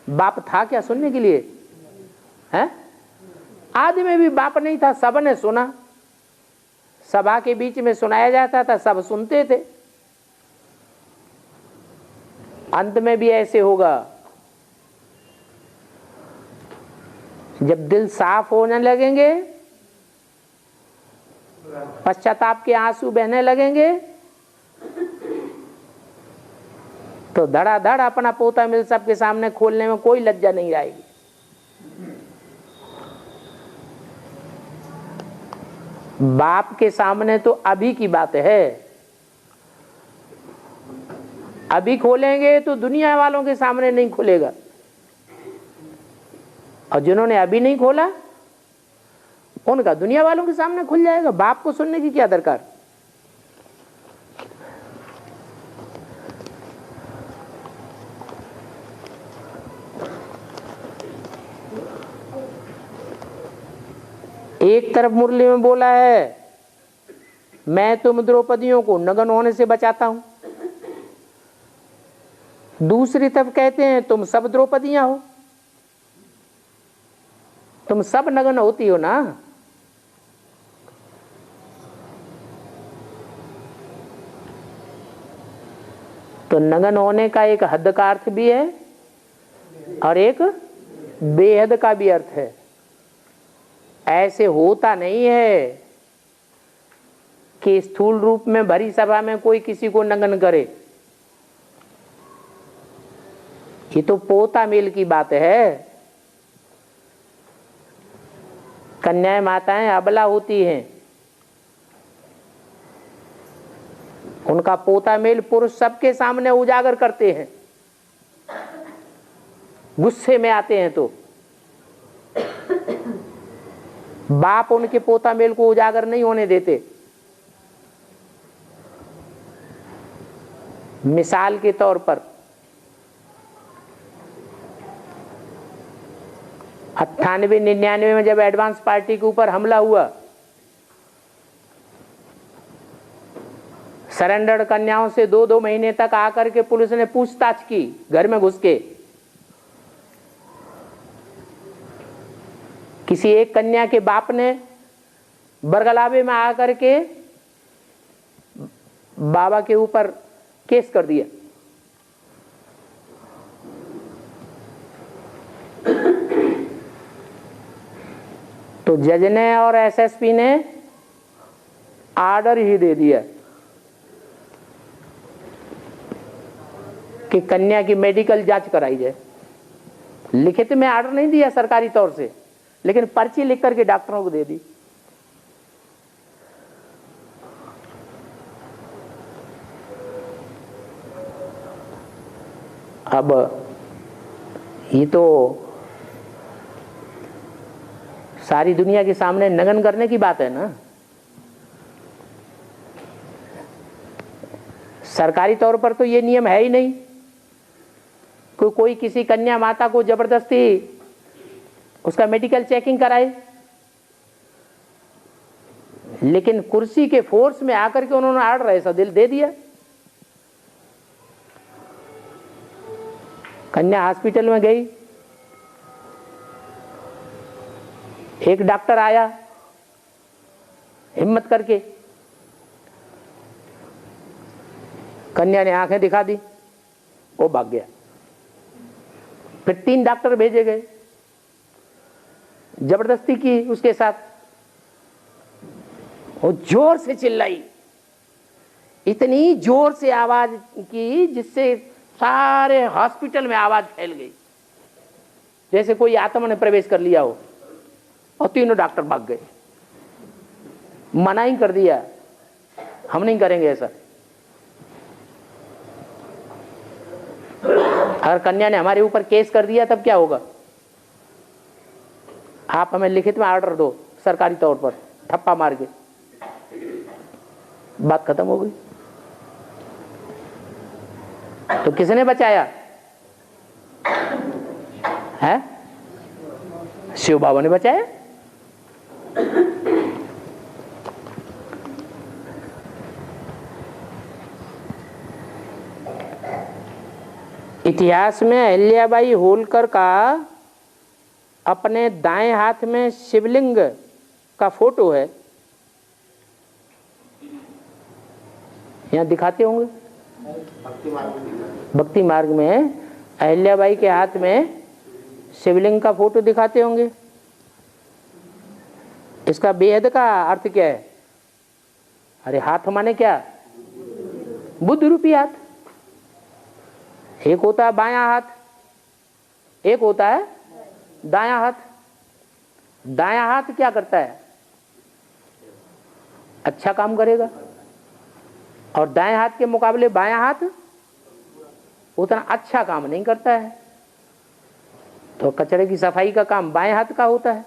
बाप था क्या सुनने के लिए? है? आदि में भी बाप नहीं था, सब ने सुना। सभा के बीच में सुनाया जाता था, सब सुनते थे। अंत में भी ऐसे होगा। जब दिल साफ होने लगेंगे, पश्चाताप के आंसू बहने लगेंगे, तो धड़ाधड़ अपना पोता मिल सबके सामने खोलने में कोई लज्जा नहीं आएगी। बाप के सामने तो अभी की बात है, अभी खोलेंगे तो दुनिया वालों के सामने नहीं खुलेगा। और जिन्होंने अभी नहीं खोला उनका दुनिया वालों के सामने खुल जाएगा। बाप को सुनने की क्या दरकार? एक तरफ मुरली में बोला है मैं तुम द्रौपदियों को नग्न होने से बचाता हूं, दूसरी तरफ कहते हैं तुम सब द्रौपदियां हो, तुम सब नग्न होती हो ना। तो नग्न होने का एक हद का अर्थ भी है और एक बेहद का भी अर्थ है। ऐसे होता नहीं है कि स्थूल रूप में भरी सभा में कोई किसी को नग्न करे। ये तो पोता मेल की बात है। कन्याएं माताएं अबला होती हैं, उनका पोता मेल पुरुष सबके सामने उजागर करते हैं, गुस्से में आते हैं तो बाप उनके पोता मेल को उजागर नहीं होने देते। मिसाल के तौर पर 98-99 में जब एडवांस पार्टी के ऊपर हमला हुआ, सरेंडर्ड कन्याओं से 2-2 महीने तक आकर के पुलिस ने पूछताछ की घर में घुस के। किसी एक कन्या के बाप ने बरगलावे में आकर के बाबा के ऊपर केस कर दिया। तो जज ने और एसएसपी ने आर्डर ही दे दिया कि कन्या की मेडिकल जांच कराई जाए। लिखित में आर्डर नहीं दिया सरकारी तौर से, लेकिन पर्ची लिख करके डॉक्टरों को दे दी। अब ये तो सारी दुनिया के सामने नग्न करने की बात है ना। सरकारी तौर पर तो ये नियम है ही नहीं कि कोई किसी कन्या माता को जबरदस्ती उसका मेडिकल चेकिंग कराए, लेकिन कुर्सी के फोर्स में आकर के उन्होंने आर्डर ऐसा दिल दे दिया। कन्या हॉस्पिटल में गई, एक डॉक्टर आया हिम्मत करके, कन्या ने आंखें दिखा दी, वो भाग गया। फिर 3 डॉक्टर भेजे गए, जबरदस्ती की उसके साथ, वो जोर से चिल्लाई, इतनी जोर से आवाज की जिससे सारे हॉस्पिटल में आवाज फैल गई, जैसे कोई आत्मा ने प्रवेश कर लिया हो, और 3 डॉक्टर भाग गए। मना ही कर दिया, हम नहीं करेंगे ऐसा। अगर कन्या ने हमारे ऊपर केस कर दिया तब क्या होगा? आप हमें लिखित में आर्डर दो सरकारी तौर पर, ठप्पा मार के, बात खत्म हो गई। तो किसने बचाया है? शिव बाबा ने बचाया। इतिहास में अहिल्याबाई होलकर का अपने दाएं हाथ में शिवलिंग का फोटो है, यहां दिखाते होंगे भक्ति मार्ग में अहिल्याबाई के हाथ में शिवलिंग का फोटो दिखाते होंगे। इसका बेहद का अर्थ क्या है? अरे हाथ माने क्या? बुद्ध रूपी हाथ। एक होता है बायां हाथ, एक होता है दायां हाथ। दायां हाथ क्या करता है? अच्छा काम करेगा, और दाएं हाथ के मुकाबले बायां हाथ उतना अच्छा काम नहीं करता है। तो कचरे की सफाई का काम बाएं हाथ का होता है।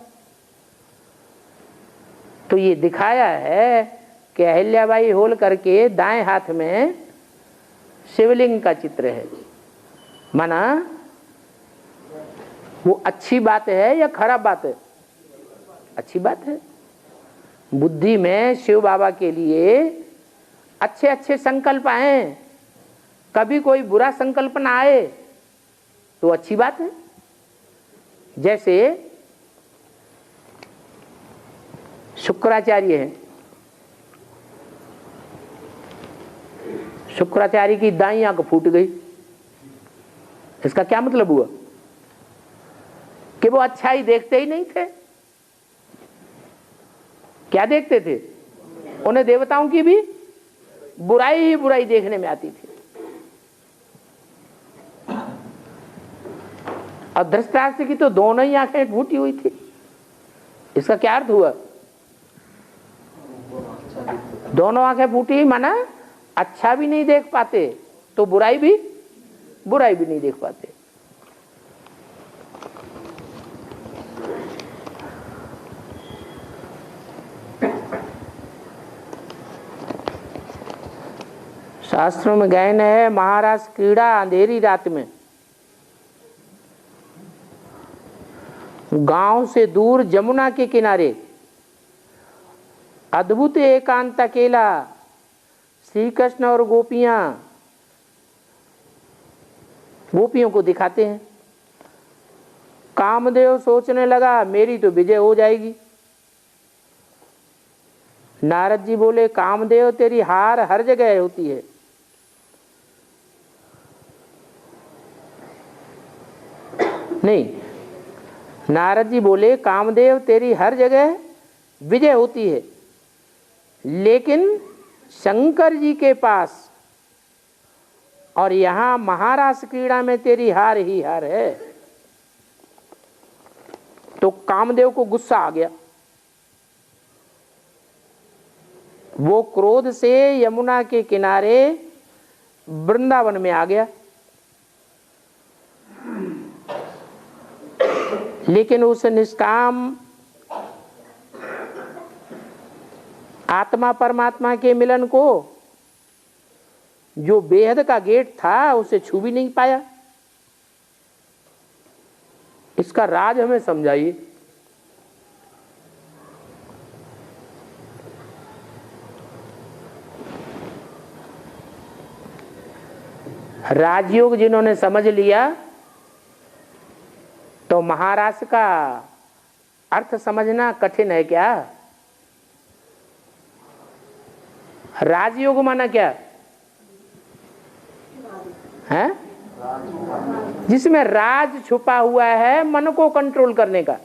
तो ये दिखाया है कि अहिल्याबाई होलकर के दाएं हाथ में शिवलिंग का चित्र है। माना वो अच्छी बात है या खराब बात है? अच्छी बात है। बुद्धि में शिव बाबा के लिए अच्छे अच्छे संकल्प आए, कभी कोई बुरा संकल्प ना आए तो अच्छी बात है। जैसे शुक्राचार्य है, शुक्राचार्य की दाईं आंख फूट गई, इसका क्या मतलब हुआ कि वो अच्छाई देखते ही नहीं थे। क्या देखते थे? उन्हें देवताओं की भी बुराई ही बुराई देखने में आती थी। और धृतराष्ट्र की तो दोनों ही आंखें फूटी हुई थी। इसका क्या अर्थ हुआ? दोनों आंखें फूटी माना अच्छा भी नहीं देख पाते तो बुराई भी नहीं देख पाते। शास्त्रों में गायन है, महाराज क्रीड़ा अंधेरी रात में, गांव से दूर जमुना के किनारे अद्भुत एकांत अकेला श्री कृष्ण और गोपियों को दिखाते हैं। कामदेव सोचने लगा मेरी तो विजय हो जाएगी। नारद जी बोले कामदेव तेरी हार हर जगह होती है। नहीं, नारद जी बोले कामदेव तेरी हर जगह विजय होती है, लेकिन शंकर जी के पास और यहां महारास क्रीड़ा में तेरी हार ही हार है। तो कामदेव को गुस्सा आ गया। वो क्रोध से यमुना के किनारे वृंदावन में आ गया, लेकिन उस निष्काम आत्मा परमात्मा के मिलन को जो बेहद का गेट था उसे छू भी नहीं पाया। इसका राज हमें समझाइए। राजयोग जिन्होंने समझ लिया तो महाराज का अर्थ समझना कठिन है क्या? राजयोग माना क्या है? जिसमें राज छुपा हुआ है मन को कंट्रोल करने का।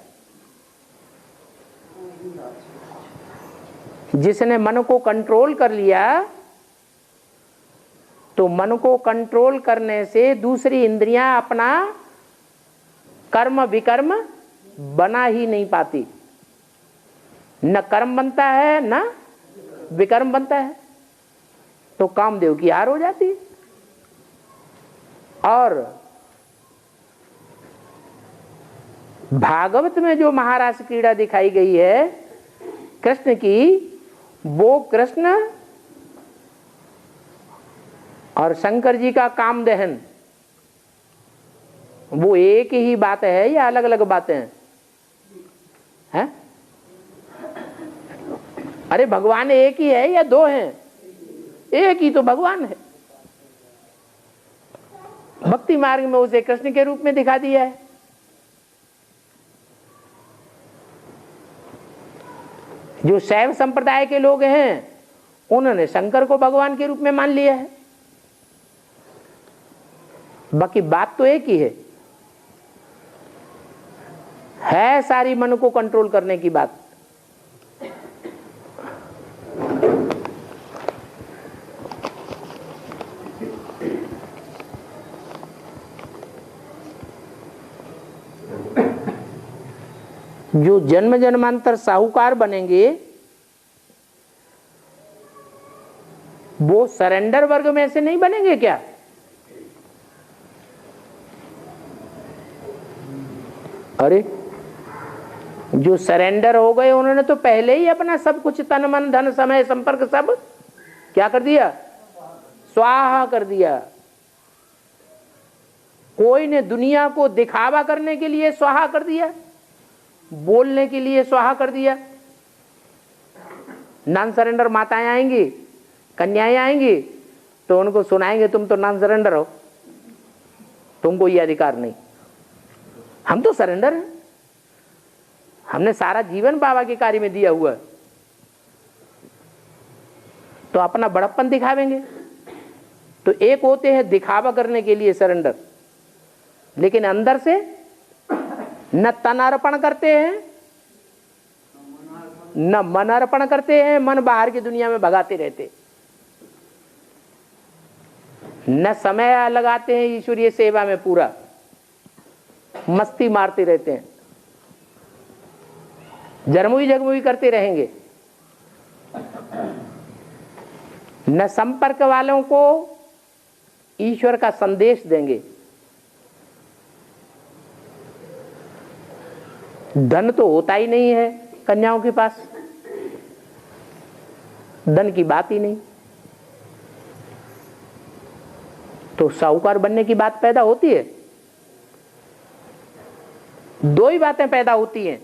जिसने मन को कंट्रोल कर लिया तो मन को कंट्रोल करने से दूसरी इंद्रियां अपना कर्म विकर्म बना ही नहीं पाती। न कर्म बनता है न विकर्म बनता है, तो कामदेव की हार हो जाती है। और भागवत में जो महारास क्रीड़ा दिखाई गई है कृष्ण की, वो कृष्ण और शंकर जी का काम दहन वो एक ही बात है या अलग अलग बातें हैं? अरे भगवान एक ही है या दो हैं? एक ही तो भगवान है। भक्ति मार्ग में उसे कृष्ण के रूप में दिखा दिया है। जो शैव संप्रदाय के लोग हैं उन्होंने शंकर को भगवान के रूप में मान लिया है। बाकी बात तो एक ही है सारी मन को कंट्रोल करने की बात। जो जन्म जन्मांतर साहूकार बनेंगे वो सरेंडर वर्ग में से नहीं बनेंगे क्या? अरे जो सरेंडर हो गए उन्होंने तो पहले ही अपना सब कुछ तन मन धन समय संपर्क सब क्या कर दिया? स्वाहा कर दिया। कोई ने दुनिया को दिखावा करने के लिए स्वाहा कर दिया, बोलने के लिए स्वाहा कर दिया, नॉन सरेंडर माताएं आएंगी, कन्याएं आएंगी, तो उनको सुनाएंगे तुम तो नॉन सरेंडर हो, तुमको ये अधिकार नहीं। हम तो सरेंडर हैं, हमने सारा जीवन बाबा के कार्य में दिया हुआ है, तो अपना बड़प्पन दिखावेंगे। तो एक होते हैं दिखावा करने के लिए सरेंडर, लेकिन अंदर से न तन अर्पण करते हैं न मन अर्पण करते हैं, मन बाहर की दुनिया में भगाते रहते, न समय लगाते हैं ईश्वरीय सेवा में, पूरा मस्ती मारते रहते हैं, जरमुई जगमुई करते रहेंगे। न संपर्क वालों को ईश्वर का संदेश देंगे। धन तो होता ही नहीं है कन्याओं के पास, धन की बात ही नहीं, तो साहूकार बनने की बात पैदा होती है। दो ही बातें पैदा होती हैं,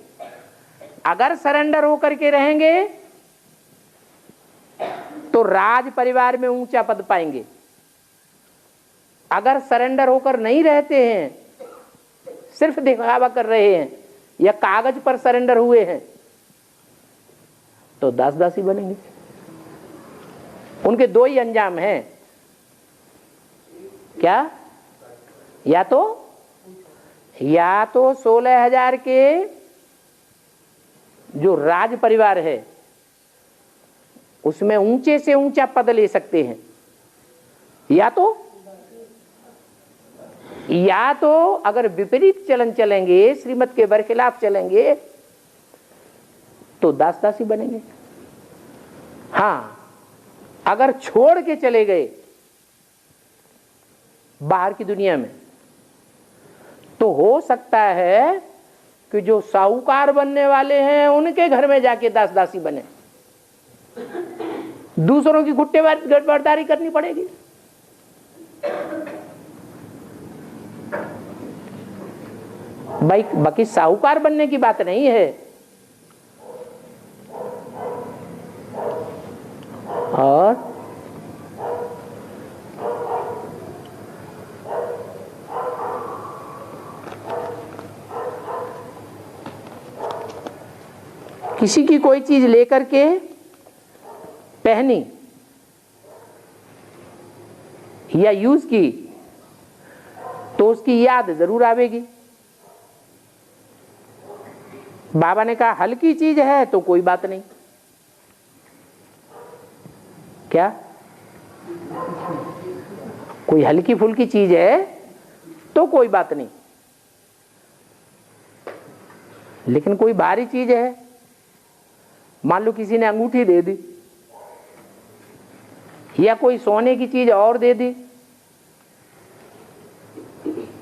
अगर सरेंडर होकर के रहेंगे तो राज परिवार में ऊंचा पद पाएंगे, अगर सरेंडर होकर नहीं रहते हैं, सिर्फ दिखावा कर रहे हैं या कागज पर सरेंडर हुए हैं, तो दास दासी बनेंगे। उनके दो ही अंजाम हैं, क्या? या तो 16,000 के जो राज परिवार है उसमें ऊंचे से ऊंचा पद ले सकते हैं, या तो अगर विपरीत चलन चलेंगे, श्रीमत के बरखिलाफ चलेंगे, तो दास दासी बनेंगे। हाँ, अगर छोड़ के चले गए बाहर की दुनिया में, तो हो सकता है कि जो साहूकार बनने वाले हैं उनके घर में जाके दास दासी बने, दूसरों की गुट्टेबारी करनी पड़ेगी। भाई बाकी साहूकार बनने की बात नहीं है। और किसी की कोई चीज लेकर के पहनी या यूज की तो उसकी याद जरूर आवेगी। बाबा ने कहा हल्की चीज है तो कोई बात नहीं, क्या कोई हल्की फुल्की चीज है तो कोई बात नहीं, लेकिन कोई भारी चीज है, मान लो किसी ने अंगूठी दे दी या कोई सोने की चीज और दे दी,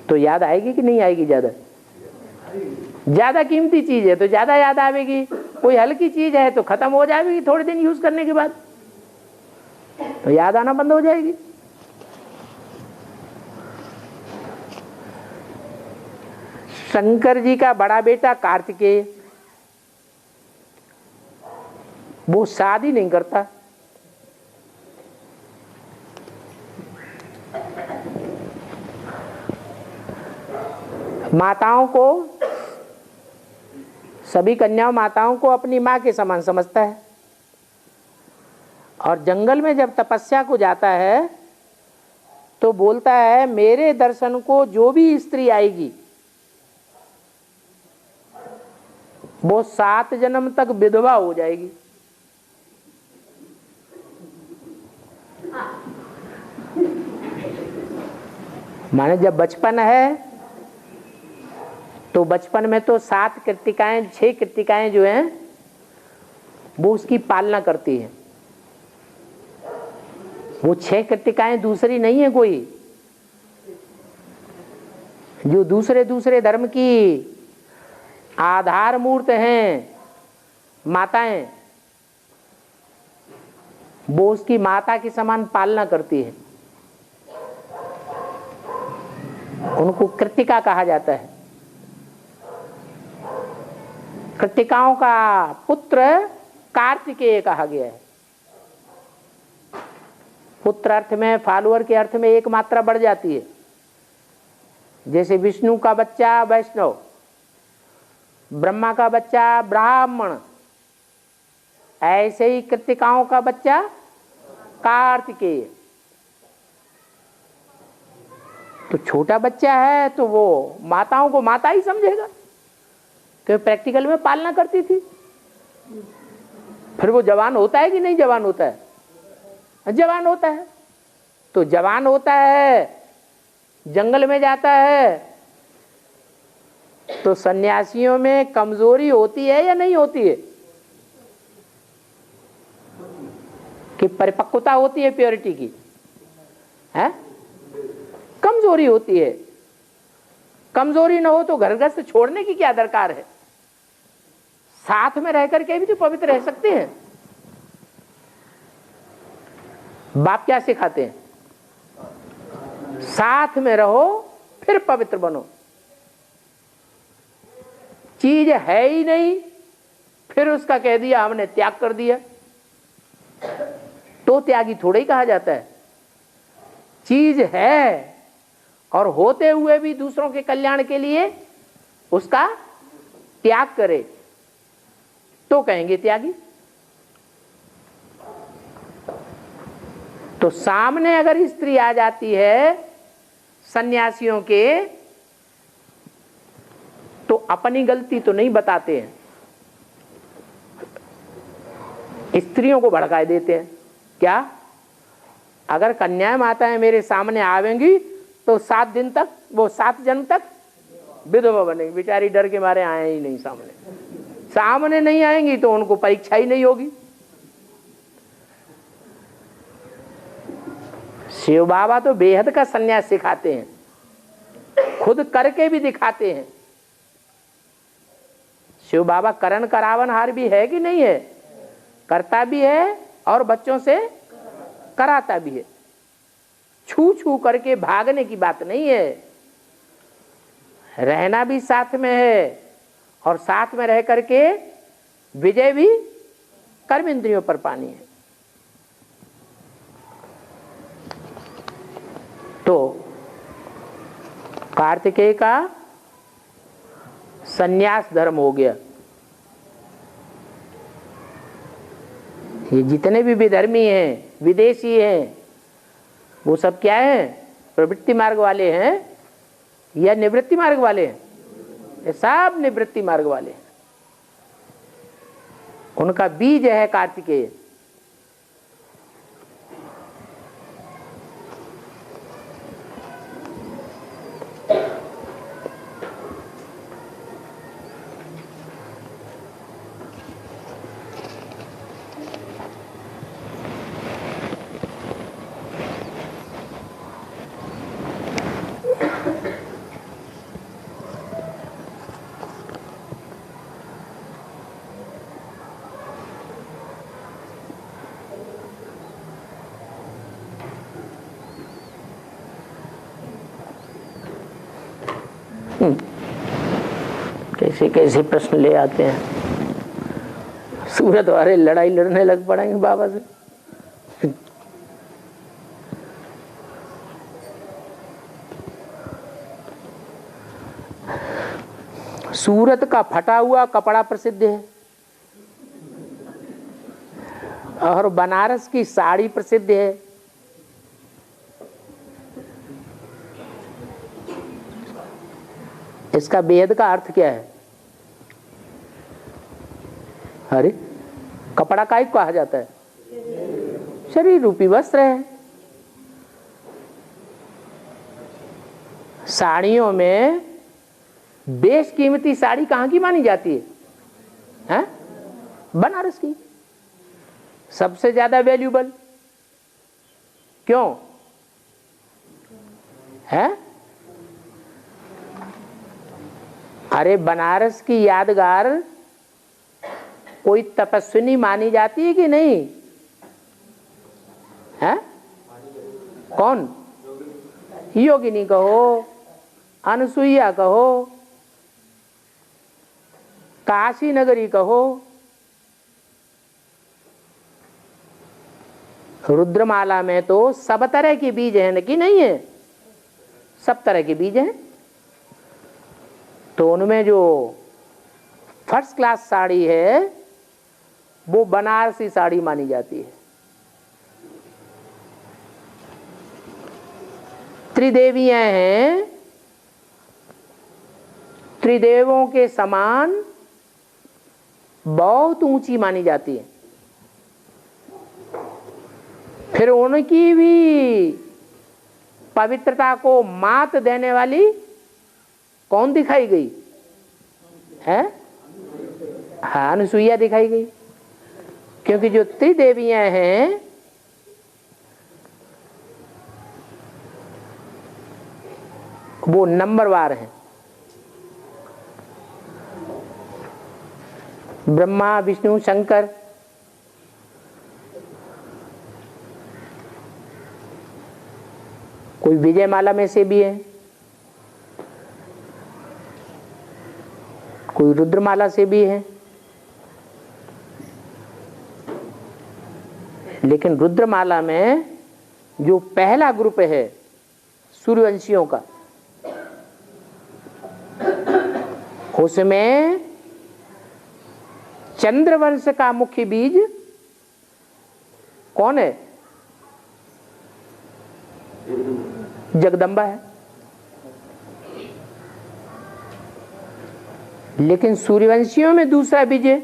तो याद आएगी कि नहीं आएगी? ज्यादा कीमती चीज है तो ज्यादा याद आएगी, कोई हल्की चीज है तो खत्म हो जाएगी थोड़े दिन यूज करने के बाद, तो याद आना बंद हो जाएगी। शंकर जी का बड़ा बेटा कार्तिकेय, वो शादी नहीं करता, माताओं को, सभी कन्याओं माताओं को अपनी मां के समान समझता है, और जंगल में जब तपस्या को जाता है तो बोलता है मेरे दर्शन को जो भी स्त्री आएगी वो 7 जन्म तक विधवा हो जाएगी। माने जब बचपन है तो बचपन में तो 7 कृतिकाएं 6 कृतिकाएं जो हैं वो उसकी पालना करती हैं। वो 6 कृतिकाएं दूसरी नहीं है कोई, जो दूसरे धर्म की आधार मूर्त हैं माताएं, वो उसकी माता के समान पालना करती है, उनको कृतिका कहा जाता है। कृतिकाओं का पुत्र कार्तिकेय कहा गया है। पुत्र अर्थ में, फॉलोअर के अर्थ में एक मात्रा बढ़ जाती है। जैसे विष्णु का बच्चा वैष्णव, ब्रह्मा का बच्चा ब्राह्मण, ऐसे ही कृतिकाओं का बच्चा कार्तिकेय। तो छोटा बच्चा है तो वो माताओं को माता ही समझेगा, क्योंकि प्रैक्टिकल में पालना करती थी। फिर वो जवान होता है कि नहीं जवान होता है? जवान होता है। तो जवान होता है, जंगल में जाता है, तो सन्यासियों में कमजोरी होती है या नहीं होती है? कि परिपक्वता होती है प्योरिटी की? है कमजोरी होती है। कमजोरी ना हो तो घर गृहस्थ छोड़ने की क्या दरकार है? साथ में रह करके भी तो पवित्र रह सकते हैं। बाप क्या सिखाते हैं? साथ में रहो फिर पवित्र बनो। चीज है ही नहीं, फिर उसका कह दिया हमने त्याग कर दिया, तो त्यागी थोड़ा ही कहा जाता है। चीज है और होते हुए भी दूसरों के कल्याण के लिए उसका त्याग करे तो कहेंगे त्यागी। तो सामने अगर स्त्री आ जाती है सन्यासियों के, तो अपनी गलती तो नहीं बताते हैं, स्त्रियों को भड़का देते हैं। क्या? अगर कन्याएं माताएं मेरे सामने आवेंगी तो 7 दिन तक, वो 7 जन्म तक विधवा बनेगी। बेचारी डर के मारे आए ही नहीं सामने नहीं आएंगी तो उनको परीक्षा ही नहीं होगी। शिव बाबा तो बेहद का संन्यास सिखाते हैं, खुद करके भी दिखाते हैं। शिव बाबा करण करावनहार भी है कि नहीं है? करता भी है और बच्चों से कराता भी है। छू छू करके भागने की बात नहीं है, रहना भी साथ में है और साथ में रह करके विजय भी कर्म इंद्रियों पर पानी है। तो कार्तिकेय का संन्यास धर्म हो गया। ये जितने भी विधर्मी हैं, विदेशी हैं, वो सब क्या हैं? प्रवृत्ति मार्ग वाले हैं या निवृत्ति मार्ग वाले हैं? ये सब निवृत्ति मार्ग वाले हैं। उनका बीज है कार्तिकेय। कैसे कैसे प्रश्न ले आते हैं। सूरत वाले लड़ाई लड़ने लग पड़ेंगे बाबा से। सूरत का फटा हुआ कपड़ा प्रसिद्ध है और बनारस की साड़ी प्रसिद्ध है। इसका वेद का अर्थ क्या है? अरे कपड़ा काहे को कहा जाता है? शरीर रूपी वस्त्र है। साड़ियों में बेशकीमती साड़ी कहाँ की मानी जाती है? हैं? बनारस की सबसे ज्यादा वैल्यूबल। क्यों है? अरे बनारस की यादगार कोई तपस्विनी मानी जाती है कि नहीं है? कौन? योगिनी कहो, अनसुईया कहो, काशी नगरी कहो, रुद्रमाला में तो सब तरह के बीज हैं कि नहीं है? सब तरह के बीज हैं। तो उनमें जो फर्स्ट क्लास साड़ी है वो बनारसी साड़ी मानी जाती है। त्रिदेवियां हैं, त्रिदेवों के समान बहुत ऊंची मानी जाती है। फिर उनकी भी पवित्रता को मात देने वाली कौन दिखाई गई है? हाँ, अनुसुईया दिखाई गई। क्योंकि जो त्रिदेवियां हैं वो नंबरवार हैं। ब्रह्मा, विष्णु, शंकर, कोई विजयमाला में से भी है, कोई रुद्रमाला से भी है। लेकिन रुद्रमाला में जो पहला ग्रुप है सूर्यवंशियों का, उसमें चंद्रवंश का मुख्य बीज कौन है? जगदम्बा है। लेकिन सूर्यवंशियों में दूसरा बीज है।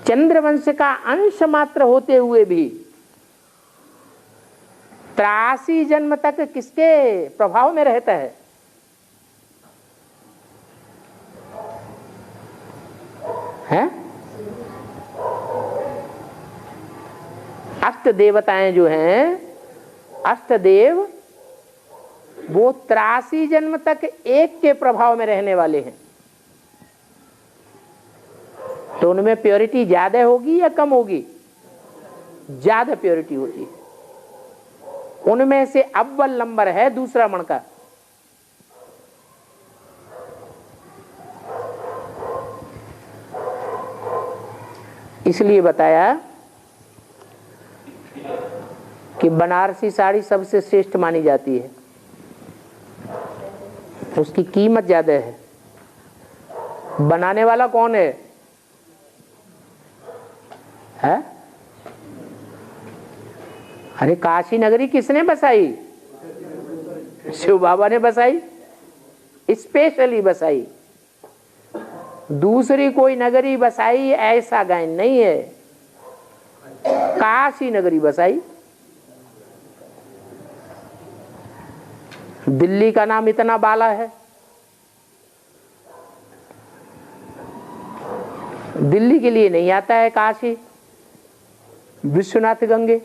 चंद्रवंश का अंश मात्र होते हुए भी 83 जन्म तक किसके प्रभाव में रहता है? हैं? अष्ट देवताएं जो हैं, अष्ट देव, वो 83 जन्म तक एक के प्रभाव में रहने वाले हैं। तो उनमें प्योरिटी ज्यादा होगी या कम होगी? ज्यादा प्योरिटी होती है। उनमें से अव्वल नंबर है दूसरा मण का। इसलिए बताया कि बनारसी साड़ी सबसे श्रेष्ठ मानी जाती है। उसकी कीमत ज्यादा है। बनाने वाला कौन है? है? अरे काशी नगरी किसने बसाई? शिव बाबा ने बसाई, स्पेशली बसाई। दूसरी कोई नगरी बसाई ऐसा गायन नहीं है। काशी नगरी बसाई। दिल्ली का नाम इतना बाला है, दिल्ली के लिए नहीं आता है काशी, विश्वनाथ गंगे।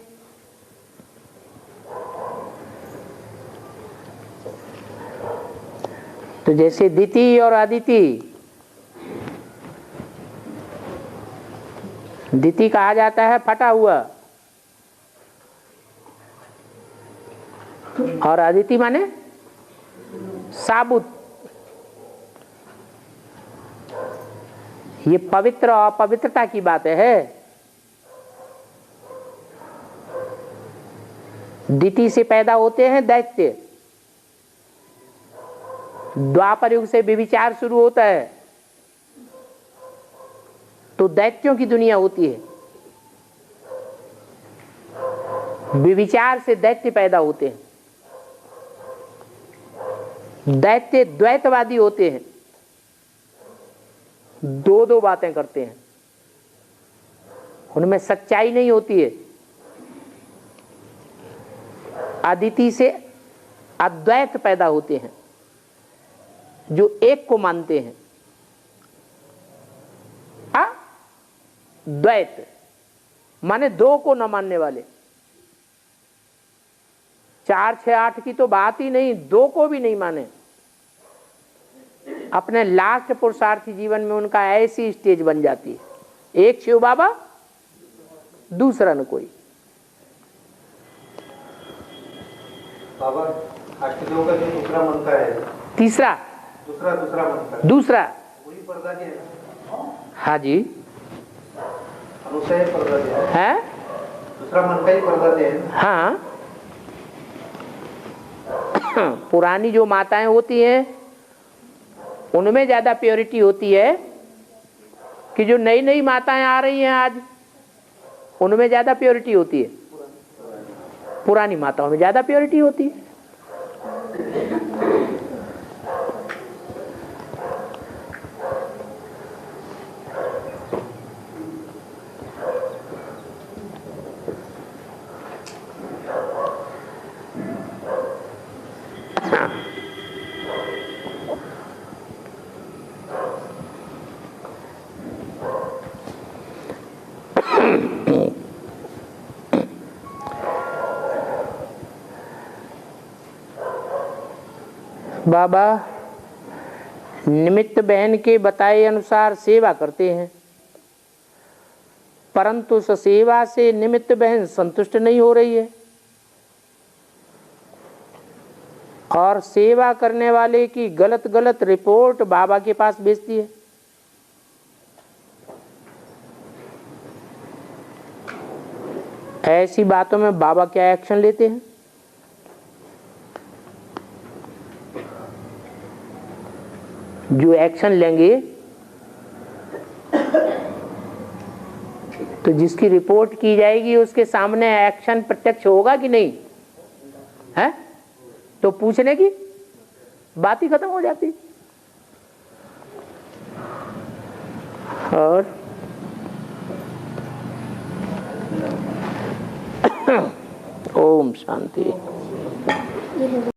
तो जैसे दिति और अदिति, दिति कहा जाता है फटा हुआ, और अदिति माने साबुत। ये पवित्र और अपवित्रता की बात है। दिति से पैदा होते हैं दैत्य। द्वापर युग से व्यभिचार शुरू होता है तो दैत्यों की दुनिया होती है। व्यभिचार से दैत्य पैदा होते हैं। दैत्य द्वैतवादी होते हैं, दो दो बातें करते हैं, उनमें सच्चाई नहीं होती है। अदिति से अद्वैत पैदा होते हैं जो एक को मानते हैं। द्वैत माने दो को न मानने वाले। 4, 6, 8 की तो बात ही नहीं, दो को भी नहीं माने। अपने लास्ट पुरुषार्थी जीवन में उनका ऐसी स्टेज बन जाती है, एक शिव बाबा, दूसरा न कोई। बाबा अष्टदेव का जो दूसरा मंत्र है, तीसरा, दूसरा मंत्र, दूसरा वही प्रधानी है। हाँ जी, दूसरा ही प्रजाति है, दूसरा मन का ही प्रजाति है। हाँ। पुरानी जो माताएं होती हैं उनमें ज्यादा प्योरिटी होती है कि जो नई नई माताएं आ रही हैं आज, उनमें ज्यादा प्योरिटी होती है। पुरानी माताओं में ज्यादा प्योरिटी होती है। बाबा निमित्त बहन के बताए अनुसार सेवा करते हैं, परंतु उस सेवा से निमित्त बहन संतुष्ट नहीं हो रही है और सेवा करने वाले की गलत गलत रिपोर्ट बाबा के पास भेजती है। ऐसी बातों में बाबा क्या एक्शन लेते हैं? जो एक्शन लेंगे तो जिसकी रिपोर्ट की जाएगी उसके सामने एक्शन प्रत्यक्ष होगा कि नहीं है? तो पूछने की बात ही खत्म हो जाती। और ओम शांति।